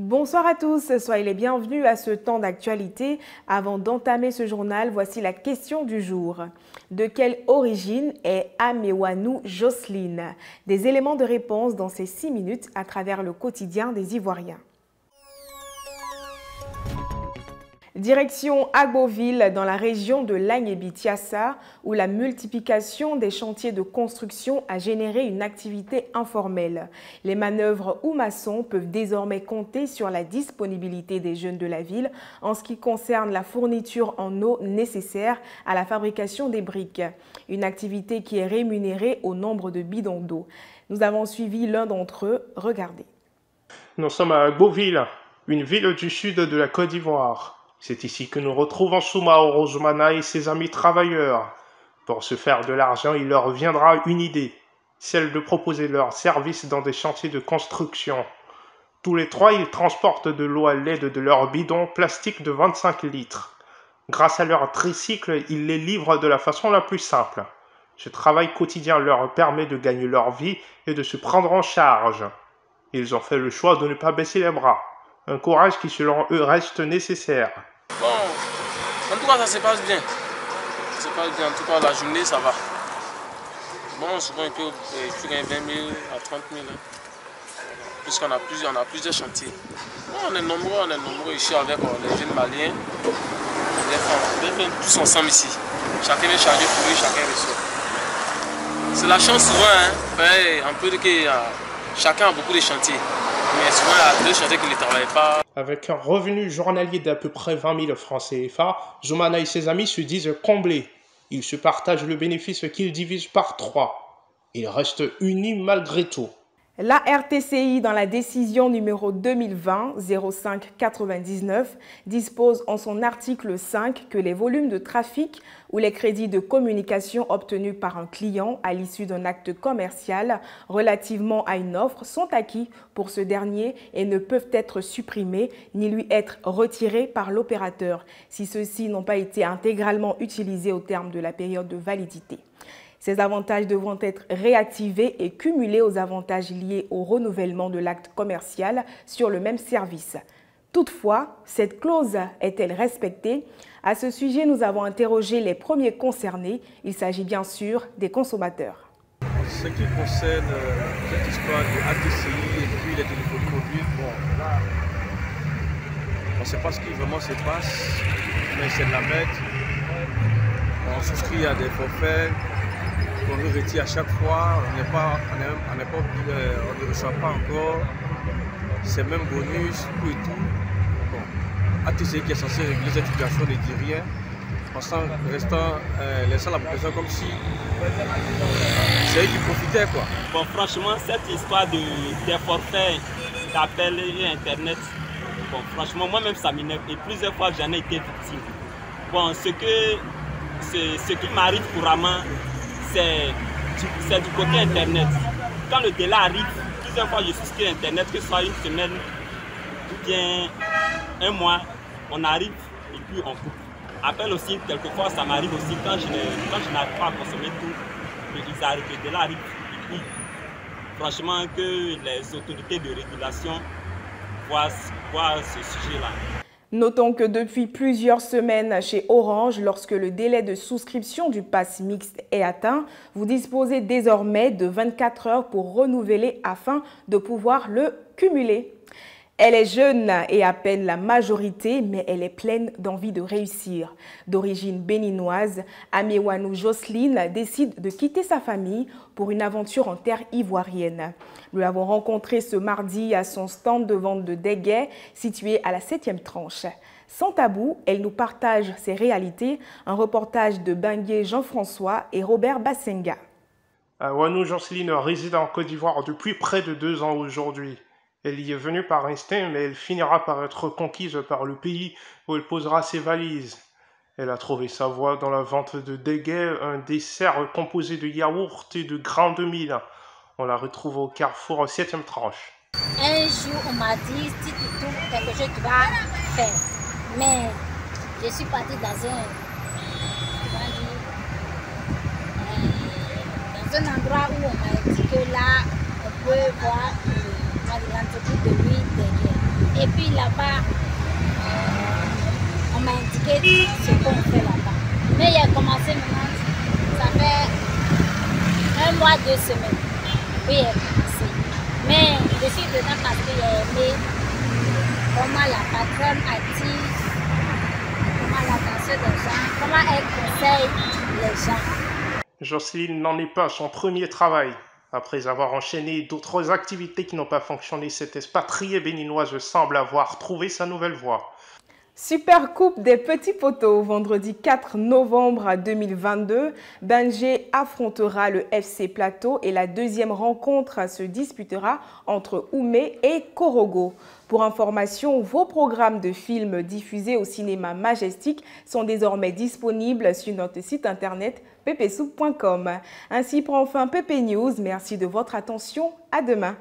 Bonsoir à tous, soyez les bienvenus à ce temps d'actualité. Avant d'entamer ce journal, voici la question du jour. De quelle origine est Amewanou Jocelyne? Des éléments de réponse dans ces 6 minutes à travers le quotidien des Ivoiriens. Direction Agboville, dans la région de Lagnébi-Tiassa, où la multiplication des chantiers de construction a généré une activité informelle. Les manœuvres ou maçons peuvent désormais compter sur la disponibilité des jeunes de la ville en ce qui concerne la fourniture en eau nécessaire à la fabrication des briques. Une activité qui est rémunérée au nombre de bidons d'eau. Nous avons suivi l'un d'entre eux. Regardez. Nous sommes à Agboville, une ville du sud de la Côte d'Ivoire. C'est ici que nous retrouvons Soumaoro Zoumana et ses amis travailleurs. Pour se faire de l'argent, il leur viendra une idée, celle de proposer leurs services dans des chantiers de construction. Tous les trois, ils transportent de l'eau à l'aide de leurs bidons plastiques de 25 litres. Grâce à leur tricycle, ils les livrent de la façon la plus simple. Ce travail quotidien leur permet de gagner leur vie et de se prendre en charge. Ils ont fait le choix de ne pas baisser les bras. Un courage qui, selon eux, reste nécessaire. Bon, en tout cas, ça se passe bien. Ça se passe bien. En tout cas, la journée, ça va. Bon, souvent, il peut faire 20 000 à 30 000. Puisqu'on a plusieurs chantiers. Bon, on est nombreux ici avec les jeunes maliens. Les femmes, on est tous ensemble ici. Chacun est chargé pour lui, chacun reçoit. C'est la chance souvent, hein. Un peu que chacun a beaucoup de chantiers. Mais souvent, il y a deux chantiers qui ne travaillent pas. Avec un revenu journalier d'à peu près 20 000 francs CFA, Zoumana et ses amis se disent comblés. Ils se partagent le bénéfice qu'ils divisent par 3. Ils restent unis malgré tout. La RTCI, dans la décision numéro 2020-05-99, dispose en son article 5 que les volumes de trafic ou les crédits de communication obtenus par un client à l'issue d'un acte commercial relativement à une offre sont acquis pour ce dernier et ne peuvent être supprimés ni lui être retirés par l'opérateur si ceux-ci n'ont pas été intégralement utilisés au terme de la période de validité. Ces avantages devront être réactivés et cumulés aux avantages liés au renouvellement de l'acte commercial sur le même service. Toutefois, cette clause est-elle respectée? À ce sujet, nous avons interrogé les premiers concernés. Il s'agit bien sûr des consommateurs. Ce qui concerne cette histoire de ATCI et puis les téléphones mobiles, bon, là, on ne sait pas ce qui vraiment se passe, mais c'est de la merde. On souscrit à des forfaits. On le retire à chaque fois, on ne reçoit pas encore ces mêmes bonus, tout et tout. Bon, ATCI qui est censé régler cette situation ne dit rien, laissant la population comme si c'est eux qui profitaient, quoi. Bon, franchement, cette histoire des forfaits, d'appels et Internet, bon, franchement, moi-même ça m'énerve et plusieurs fois j'en ai été victime. Bon, ce qui m'arrive couramment, c'est du côté Internet. Quand le délai arrive, plusieurs fois je souscris Internet, que ce soit une semaine ou bien un mois, on arrive et puis on coupe. Appel aussi, quelquefois ça m'arrive aussi quand je n'arrive pas à consommer tout, le délai arrive et puis franchement que les autorités de régulation voient ce sujet-là. Notons que depuis plusieurs semaines chez Orange, lorsque le délai de souscription du pass mixte est atteint, vous disposez désormais de 24 heures pour renouveler afin de pouvoir le cumuler. Elle est jeune et à peine la majorité, mais elle est pleine d'envie de réussir. D'origine béninoise, Amewanou Jocelyne décide de quitter sa famille pour une aventure en terre ivoirienne. Nous l'avons rencontrée ce mardi à son stand de vente de déguets situé à la 7e tranche. Sans tabou, elle nous partage ses réalités, un reportage de Bengué Jean-François et Robert Bassenga. Amewanou Jocelyne réside en Côte d'Ivoire depuis près de 2 ans aujourd'hui. Elle y est venue par instinct, mais elle finira par être conquise par le pays où elle posera ses valises. Elle a trouvé sa voie dans la vente de déguets, un dessert composé de yaourt et de grains de mil. On la retrouve au carrefour 7e tranche. Un jour, on m'a dit, si tu trouves quelque chose, tu vas faire. Mais je suis partie dans un endroit où on m'a dit que là, on peut voir l'entreprise de lui derrière. Et puis là-bas, on m'a indiqué ce qu'on fait là-bas. Mais il a commencé maintenant, ça fait 1 mois, 2 semaines. Oui, il a commencé. Mais je suis dedans parce que j'ai aimé comment la patronne attire, comment l'attention des gens, comment elle conseille les gens. Jocelyne n'en est pas à son premier travail. Après avoir enchaîné d'autres activités qui n'ont pas fonctionné, cette expatriée béninoise semble avoir trouvé sa nouvelle voie. Super Coupe des Petits Poteaux, vendredi 4 novembre 2022, Bangé affrontera le FC Plateau et la deuxième rencontre se disputera entre Oumé et Korogo. Pour information, vos programmes de films diffusés au cinéma Majestic sont désormais disponibles sur notre site internet ppsoup.com. Ainsi prend fin PP News. Merci de votre attention. À demain.